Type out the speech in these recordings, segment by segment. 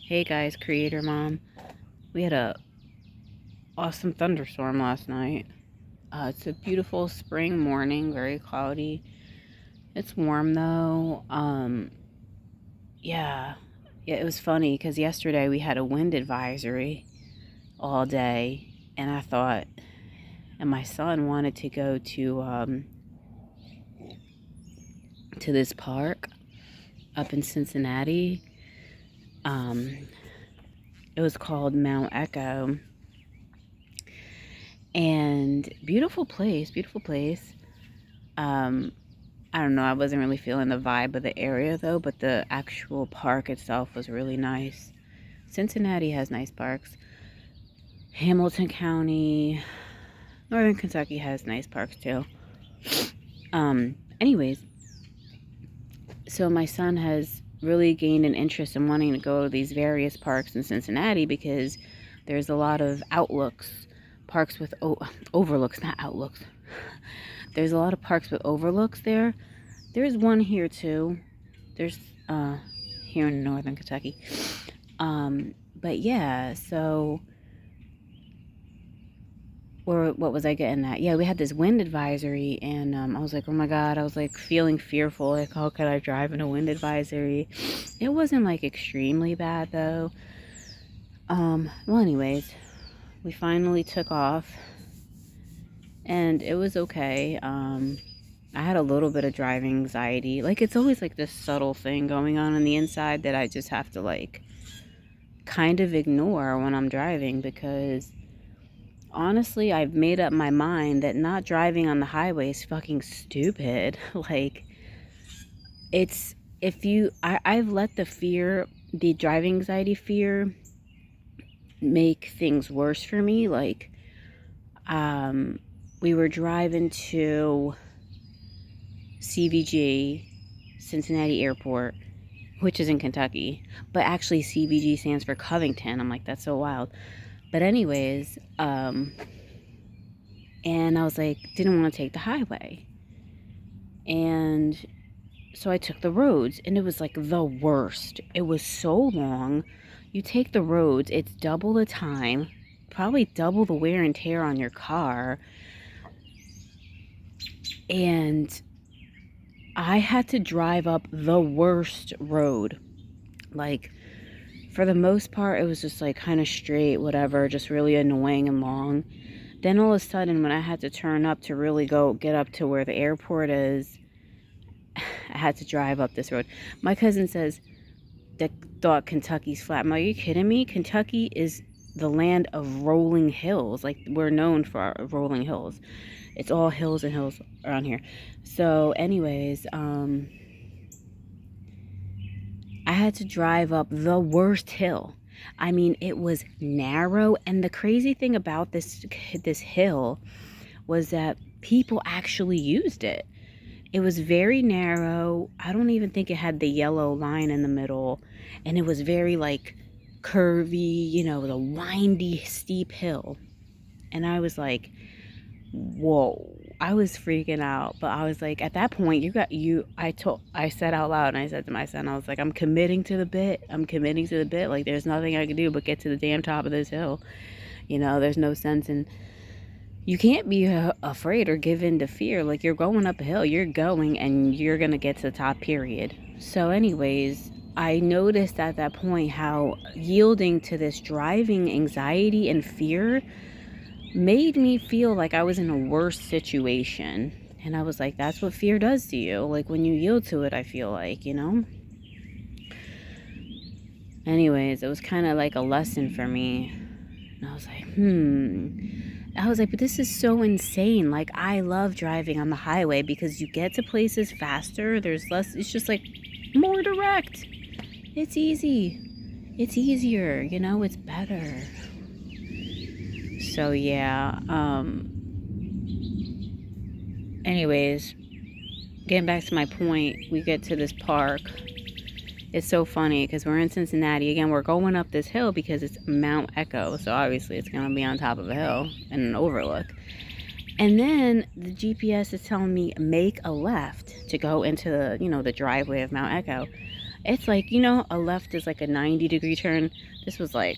Hey guys, Creator Mom. We had a awesome thunderstorm last night. It's a beautiful spring morning, very cloudy. It's warm though. Yeah, it was funny because yesterday we had a wind advisory all day, and and my son wanted to go to this park up in Cincinnati. Um, it was called Mount Echo, and beautiful place, beautiful place. Um, I don't know, I wasn't really feeling the vibe of the area though, but the actual park itself was really nice. Cincinnati has nice parks. Hamilton County, Northern Kentucky has nice parks too. Anyways, so my son has really gained an interest in wanting to go to these various parks in Cincinnati because there's a lot of parks with overlooks, not outlooks. There's a lot of parks with overlooks there. There's one here too. There's here in Northern Kentucky. But yeah, so or what was I getting at? Yeah, we had this wind advisory, and I was like, oh my God, I was like feeling fearful. Like, how could I drive in a wind advisory? It wasn't like extremely bad though. Well, anyways, we finally took off, and it was okay. I had a little bit of driving anxiety. Like, it's always like this subtle thing going on the inside that I just have to like kind of ignore when I'm driving, because honestly, I've made up my mind that not driving on the highway is fucking stupid. Like, it's, I've let the driving anxiety fear make things worse for me. Like, we were driving to CVG, Cincinnati Airport, which is in Kentucky, but actually CVG stands for Covington. I'm like, that's so wild. But anyways, and I was like, didn't want to take the highway. And so I took the roads, and it was like the worst. It was so long. You take the roads, it's double the time, probably double the wear and tear on your car. And I had to drive up the worst road. Like, for the most part, it was just like kind of straight, whatever, just really annoying and long. Then all of a sudden, when I had to turn up to really go get up to where the airport is, I had to drive up this road. My cousin says that thought Kentucky's flat. Are you kidding me? Kentucky is the land of rolling hills. Like, we're known for our rolling hills. It's all hills and hills around here. So anyways, I had to drive up the worst hill. I mean, it was narrow, and the crazy thing about this hill was that people actually used it. It was very narrow. I don't even think it had the yellow line in the middle, and it was very like curvy, the windy, steep hill. And I was like, whoa. I was freaking out, but I was like, at that point, I said out loud, and I said to my son, I was like, I'm committing to the bit. Like, there's nothing I can do but get to the damn top of this hill. There's no sense in, you can't be afraid or give in to fear. Like, you're going up a hill, you're going, and you're going to get to the top, period. So anyways, I noticed at that point how yielding to this driving anxiety and fear made me feel like I was in a worse situation. And I was like, that's what fear does to you. Like, when you yield to it, I feel like, Anyways, it was kind of like a lesson for me. And I was like, but this is so insane. Like, I love driving on the highway because you get to places faster. There's less, it's just like more direct. It's easy. It's easier, it's better. So yeah, anyways, getting back to my point, we get to this park. It's so funny because we're in Cincinnati. Again, we're going up this hill because it's Mount Echo, so obviously it's going to be on top of a hill and an overlook. And then the GPS is telling me make a left to go into the driveway of Mount Echo. It's like, a left is like a 90-degree turn. This was like,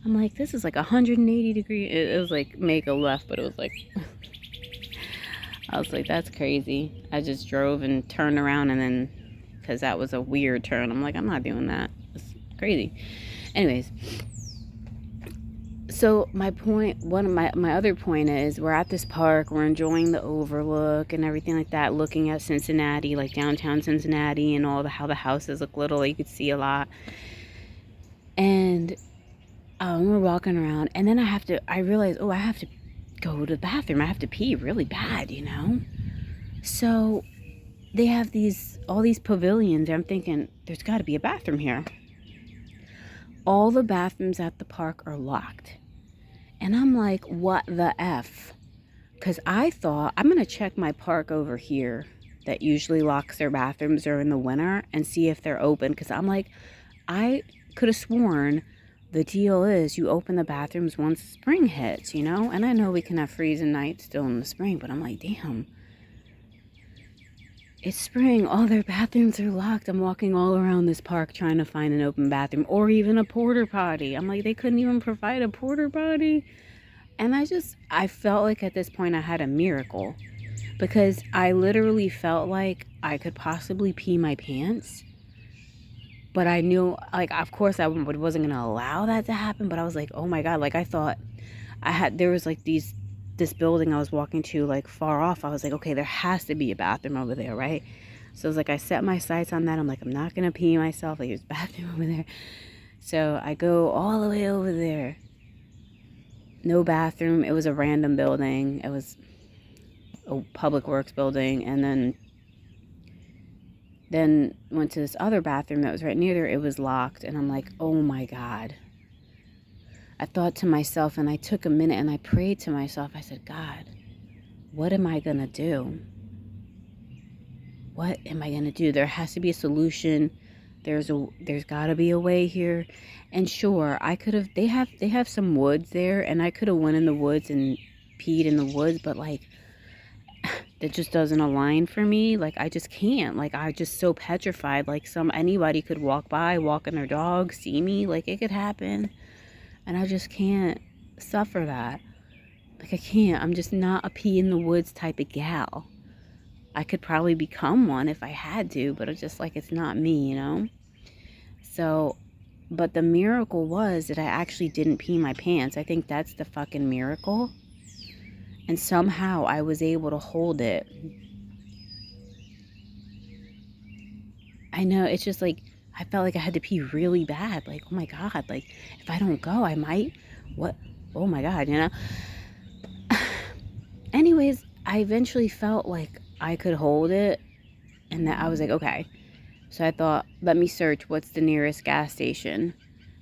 I'm like, this is like 180 degree. It was like make a left, but it was like, I was like, that's crazy. I just drove and turned around, and then, because that was a weird turn, I'm like, I'm not doing that. It's crazy. Anyways, so my point, one of my other point is, we're at this park, we're enjoying the overlook and everything like that, looking at Cincinnati, like downtown Cincinnati, and how the houses look little. You could see a lot. And we're walking around, and then I realize, I have to go to the bathroom. I have to pee really bad, So they have all these pavilions. I'm thinking, there's got to be a bathroom here. All the bathrooms at the park are locked. And I'm like, what the F? Because I thought, I'm going to check my park over here that usually locks their bathrooms during the winter and see if they're open. Because I'm like, I could have sworn the deal is you open the bathrooms once spring hits, And I know we can have freezing nights still in the spring, but I'm like, damn. It's spring. All their bathrooms are locked. I'm walking all around this park trying to find an open bathroom or even a porta potty. I'm like, they couldn't even provide a porta potty. And I felt like at this point I had a miracle, because I literally felt like I could possibly pee my pants. But I knew, like, of course I wasn't going to allow that to happen. But I was like, oh my God, like I thought there was like this building I was walking to, like far off. I was like, okay, there has to be a bathroom over there, right? So it was like, I set my sights on that. I'm like, I'm not gonna pee myself. Like, there's a bathroom over there. So I go all the way over there. No bathroom. It was a random building. It was a public works building. And then went to this other bathroom that was right near there. It was locked. And I'm like, oh my God. I thought to myself, and I took a minute and I prayed to myself. I said, God, what am I going to do? What am I going to do? There has to be a solution. There's got to be a way here. And sure, I could have, they have some woods there, and I could have went in the woods and peed in the woods, but like, that just doesn't align for me. Like, I just can't. Like, I'm just so petrified. Like, anybody could walk by, walking their dog, see me. Like, it could happen. And I just can't suffer that. Like, I can't. I'm just not a pee in the woods type of gal. I could probably become one if I had to, but it's just like, it's not me, So, but the miracle was that I actually didn't pee my pants. I think that's the fucking miracle. And somehow I was able to hold it. I know, it's just like, I felt like I had to pee really bad. Like, oh my God, like, if I don't go, I might, what? Oh my God, Anyways, I eventually felt like I could hold it, and that I was like, okay. So I thought, let me search what's the nearest gas station.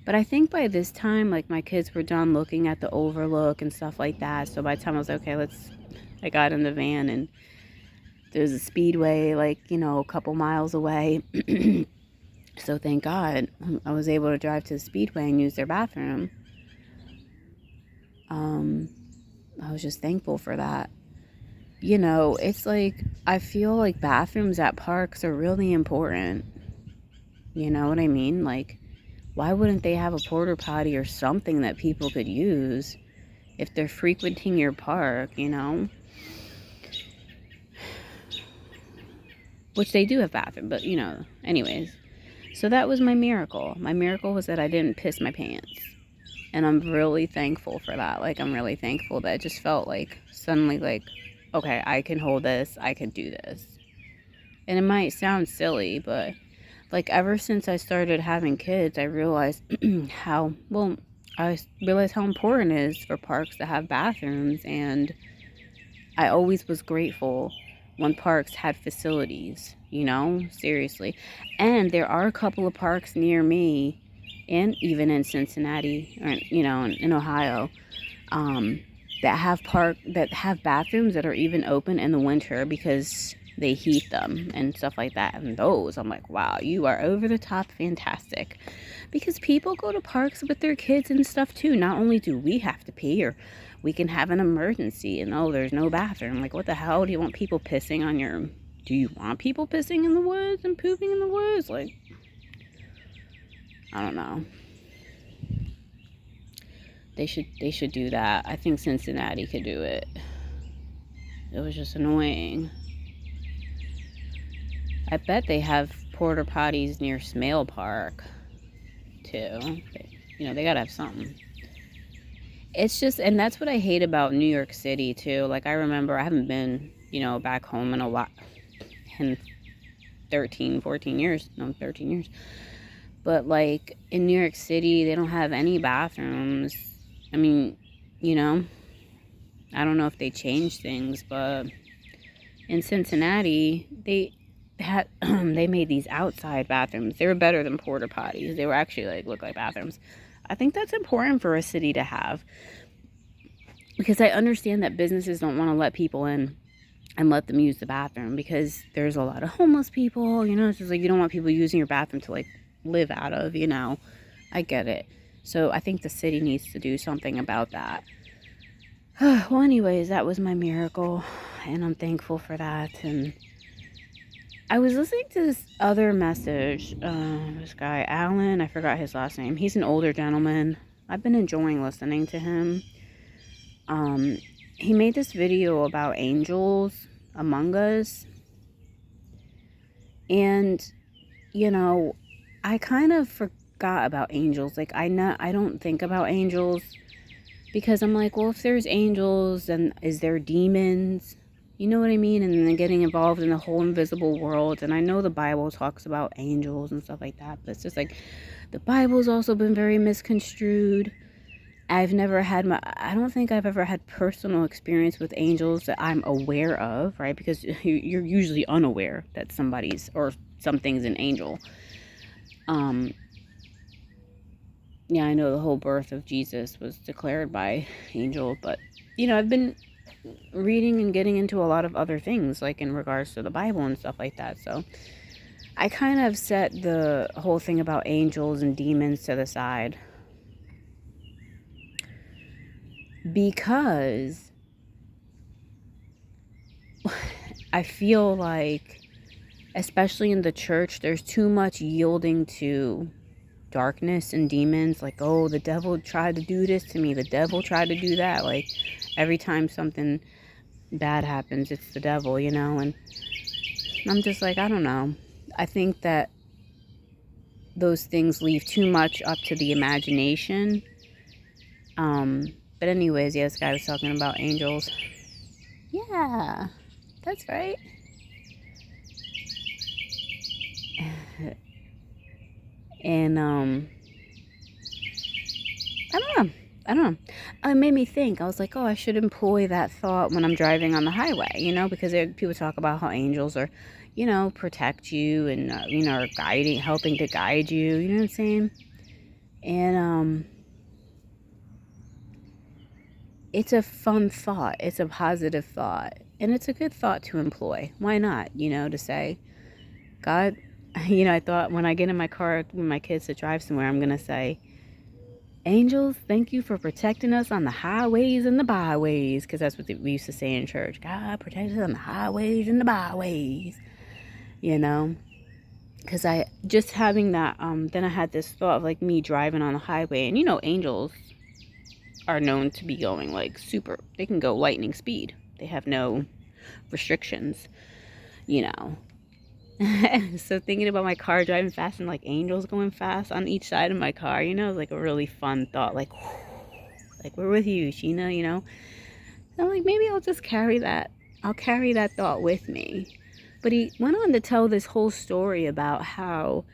But I think by this time, like, my kids were done looking at the overlook and stuff like that. So by the time I was like, okay, I got in the van, and there's a Speedway, like, a couple miles away. So thank God I was able to drive to the Speedway and use their bathroom. I was just thankful for that. It's like, I feel like bathrooms at parks are really important. You know what I mean? Like, why wouldn't they have a porta potty or something that people could use if they're frequenting your park, Which they do have bathroom, but, anyways. So that was my miracle. My miracle was that I didn't piss my pants. And I'm really thankful for that. Like, I'm really thankful that it just felt like, suddenly, like, okay, I can hold this. I can do this. And it might sound silly, but, like, ever since I started having kids, I realized how important it is for parks to have bathrooms. And I always was grateful when parks had facilities, seriously. And there are a couple of parks near me, and even in Cincinnati, or, in Ohio, that have bathrooms that are even open in the winter because they heat them and stuff like that. And those, I'm like, wow, you are over the top fantastic. Because people go to parks with their kids and stuff too. Not only do we have to pee, or we can have an emergency and there's no bathroom. Like, what the hell? Do you want people pissing on your do you want people pissing in the woods and pooping in the woods? Like, I don't know. They should do that. I think Cincinnati could do it. It was just annoying. I bet they have porta potties near Smale Park too. They gotta have something. It's just, and that's what I hate about New York City too. Like, I remember, I haven't been, back home in a lot, in 14 years. No, 13 years. But like in New York City, they don't have any bathrooms. I mean, I don't know if they changed things, but in Cincinnati, they made these outside bathrooms. They were better than porta potties. They were actually look like bathrooms. I think that's important for a city to have, because I understand that businesses don't want to let people in and let them use the bathroom because there's a lot of homeless people. It's just like, you don't want people using your bathroom to live out of. I get it. So I think the city needs to do something about that. Well, anyways, that was my miracle, and I'm thankful for that. And I was listening to this other message. This guy, Alan, I forgot his last name. He's an older gentleman. I've been enjoying listening to him. He made this video about angels among us. And, I kind of forgot about angels. I don't think about angels because I'm like, well, if there's angels, then is there demons? You know what I mean? And then getting involved in the whole invisible world. And I know the Bible talks about angels and stuff like that, but it's just the Bible's also been very misconstrued. I don't think I've ever had personal experience with angels that I'm aware of, right? Because you're usually unaware that somebody's or something's an angel. Yeah, I know the whole birth of Jesus was declared by angel, but I've been reading and getting into a lot of other things in regards to the Bible and stuff like that. So I kind of set the whole thing about angels and demons to the side because I feel like, especially in the church, there's too much yielding to darkness and demons. Oh, the devil tried to do this to me, the devil tried to do that. Every time something bad happens, it's the devil, and I'm just I don't know. I think that those things leave too much up to the imagination. But anyways, yeah, this guy was talking about angels. Yeah, that's right. And I don't know. It made me think. I was like, oh, I should employ that thought when I'm driving on the highway, because people talk about how angels are, protect you and, are helping to guide you. You know what I'm saying? And it's a fun thought. It's a positive thought. And it's a good thought to employ. Why not, to say, God, I thought when I get in my car with my kids to drive somewhere, I'm going to say, angels, thank you for protecting us on the highways and the byways. Because that's what we used to say in church. God, protect us on the highways and the byways. Because I just having that, then I had this thought of me driving on the highway. And angels are known to be going they can go lightning speed. They have no restrictions, So thinking about my car driving fast and angels going fast on each side of my car, is a really fun thought. We're with you, Sheena, And I'm maybe I'll just carry that. I'll carry that thought with me. But he went on to tell this whole story about how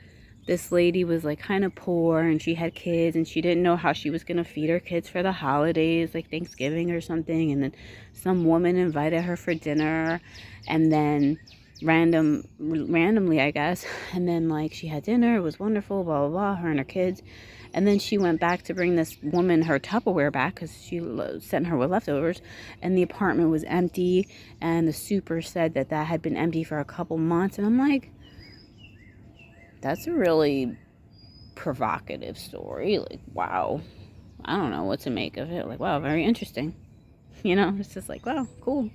this lady was kind of poor and she had kids and she didn't know how she was going to feed her kids for the holidays, Thanksgiving or something. And then some woman invited her for dinner, and then randomly, I guess. And then she had dinner. It was wonderful, blah, blah, blah, her and her kids. And then she went back to bring this woman her Tupperware back because she sent her with leftovers. And the apartment was empty. And the super said that had been empty for a couple months. And I'm like, that's a really provocative story. Wow. I don't know what to make of it. Wow, very interesting. It's just wow, cool.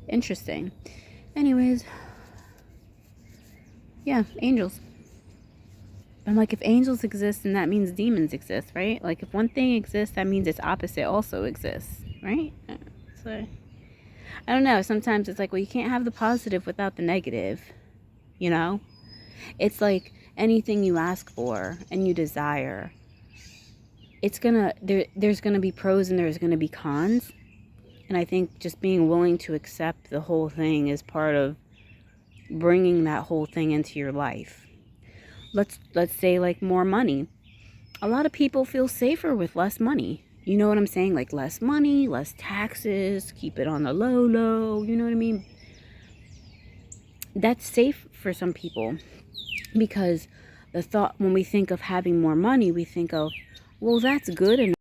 Interesting. Anyways, Yeah, angels. I'm like, if angels exist, then that means demons exist, right? Like, if one thing exists, that means its opposite also exists, right? So, I don't know. Sometimes it's like, well, you can't have the positive without the negative, you know? It's like anything you ask for and you desire, there's gonna be pros and there's gonna be cons. And I think just being willing to accept the whole thing is part of bringing that whole thing into your life. Let's say like more money. A lot of people feel safer with less money. You know what I'm saying? Like less money, less taxes, keep it on the low low, you know what I mean? That's safe for some people because the thought when we think of having more money, we think of, well, that's good enough.